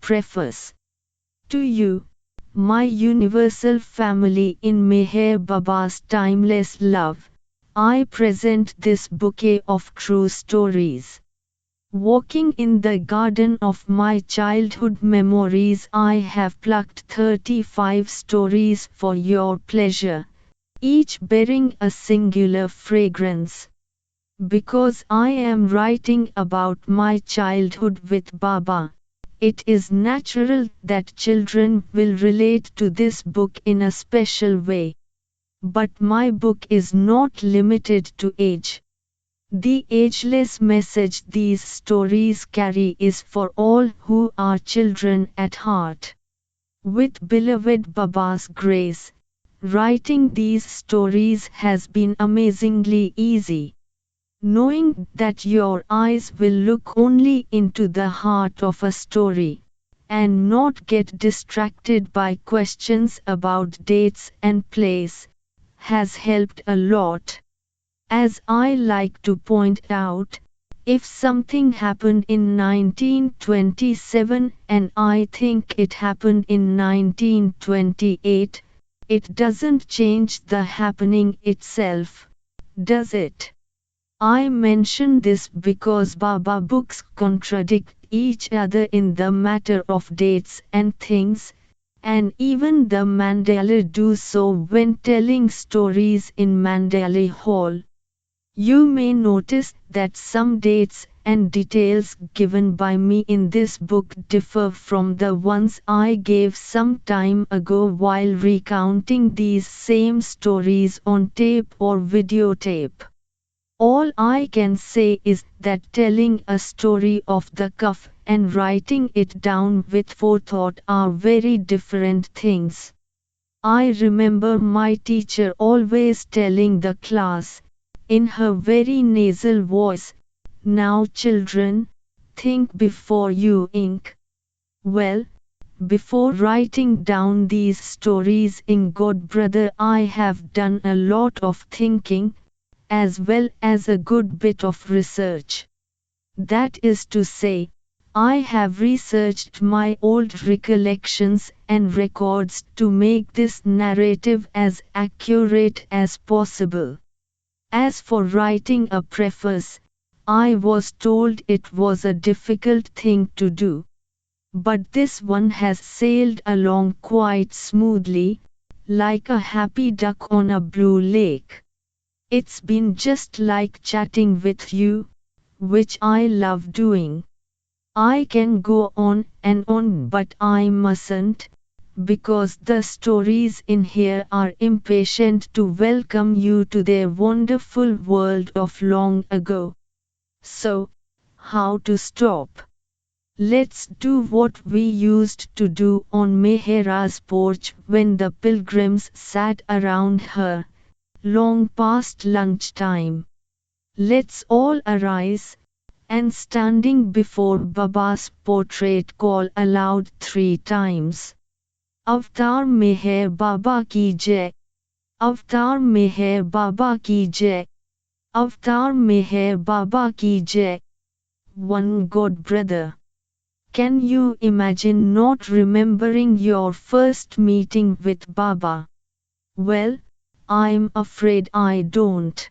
Preface. To you, my universal family in Meher Baba's timeless love, I present this bouquet of true stories. Walking in the garden of my childhood memories, I have plucked 35 stories for your pleasure, each bearing a singular fragrance. Because I am writing about my childhood with Baba, it is natural that children will relate to this book in a special way. But my book is not limited to age. The ageless message these stories carry is for all who are children at heart. With beloved Baba's grace, writing these stories has been amazingly easy. Knowing that your eyes will look only into the heart of a story, and not get distracted by questions about dates and place, has helped a lot. As I like to point out, if something happened in 1927 and I think it happened in 1928, it doesn't change the happening itself, does it? I mention this because Baba books contradict each other in the matter of dates and things, and even the Mandalay do so when telling stories in Mandalay Hall. You may notice that some dates and details given by me in this book differ from the ones I gave some time ago while recounting these same stories on tape or videotape. All I can say is that telling a story off the cuff and writing it down with forethought are very different things. I remember my teacher always telling the class, in her very nasal voice, "Now children, think before you ink." Well, before writing down these stories in Godbrother, I have done a lot of thinking, as well as a good bit of research. That is to say, I have researched my old recollections and records to make this narrative as accurate as possible. As for writing a preface, I was told it was a difficult thing to do. But this one has sailed along quite smoothly, like a happy duck on a blue lake. It's been just like chatting with you, which I love doing. I can go on and on, but I mustn't, because the stories in here are impatient to welcome you to their wonderful world of long ago. So, how to stop? Let's do what we used to do on Mehera's porch when the pilgrims sat around her, long past lunchtime. Let's all arise, and standing before Baba's portrait call aloud 3 times. Avatar Meher Baba ki jai. Avatar Meher Baba ki jai. Avatar Meher Baba ki jai. One Godbrother. Can you imagine not remembering your first meeting with Baba? Well, I'm afraid I don't.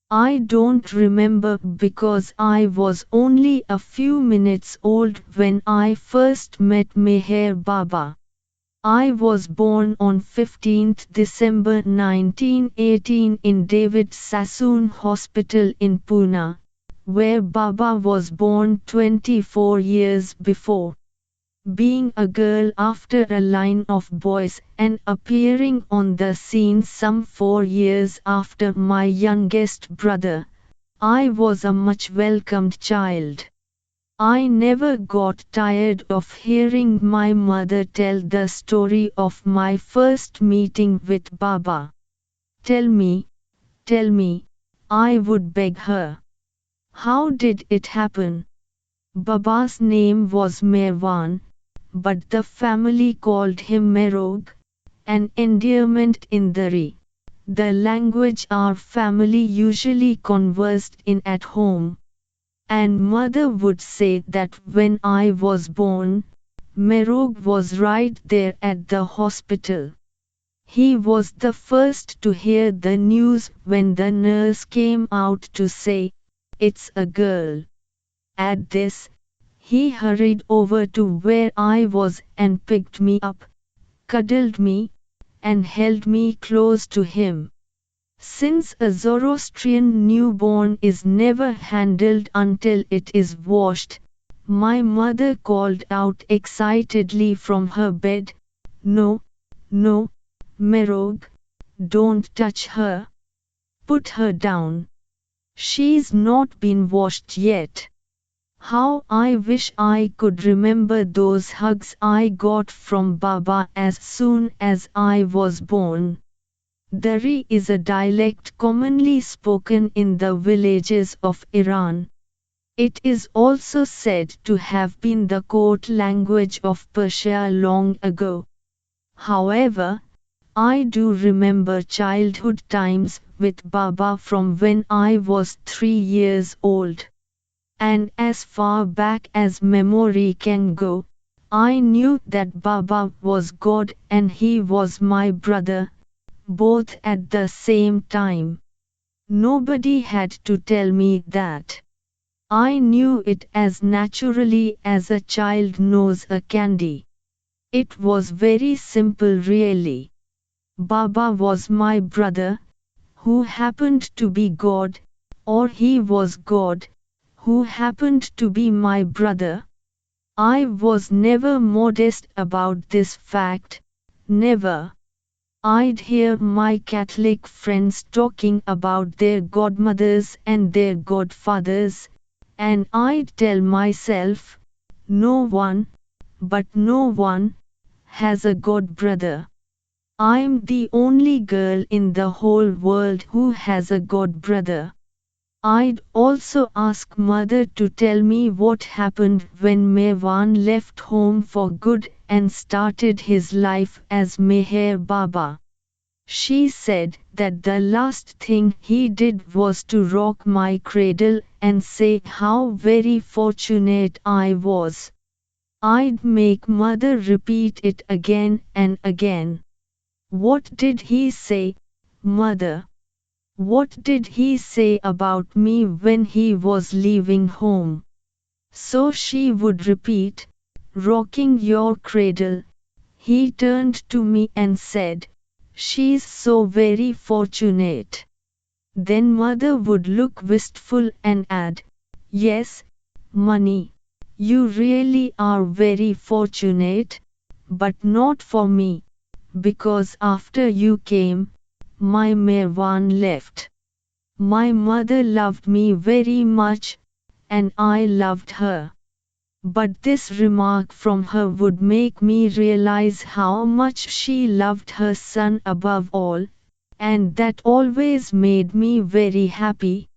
I don't remember because I was only a few minutes old when I first met Meher Baba. I was born on 15th December 1918 in David Sassoon Hospital in Pune, where Baba was born 24 years before. Being a girl after a line of boys and appearing on the scene some 4 years after my youngest brother, I was a much welcomed child. I never got tired of hearing my mother tell the story of my first meeting with Baba. Tell me, I would beg her. How did it happen? Baba's name was Merwan, but the family called him Merog, an endearment in Dari, the language our family usually conversed in at home. And mother would say that when I was born, Merog was right there at the hospital. He was the first to hear the news when the nurse came out to say, "It's a girl." At this, he hurried over to where I was and picked me up, cuddled me, and held me close to him. Since a Zoroastrian newborn is never handled until it is washed, my mother called out excitedly from her bed, "No, no, Merog, don't touch her. Put her down. She's not been washed yet." How I wish I could remember those hugs I got from Baba as soon as I was born. Dari is a dialect commonly spoken in the villages of Iran. It is also said to have been the court language of Persia long ago. However, I do remember childhood times with Baba from when I was 3 years old. And as far back as memory can go, I knew that Baba was God and he was my brother, both at the same time. Nobody had to tell me that. I knew it as naturally as a child knows a candy. It was very simple really. Baba was my brother, who happened to be God, or he was God, who happened to be my brother. I was never modest about this fact, never. I'd hear my Catholic friends talking about their godmothers and their godfathers, and I'd tell myself, no one, but no one, has a god brother. I'm the only girl in the whole world who has a god brother. I'd also ask mother to tell me what happened when Mevan left home for good and started his life as Meher Baba. She said that the last thing he did was to rock my cradle and say how very fortunate I was. I'd make mother repeat it again and again. What did he say, mother? What did he say about me when he was leaving home? So she would repeat, rocking your cradle. He turned to me and said, "She's so very fortunate." Then mother would look wistful and add, "Yes, Money, you really are very fortunate, but not for me, because after you came, my Merwan left. My mother loved me very much, and I loved her." But this remark from her would make me realize how much she loved her son above all, and that always made me very happy,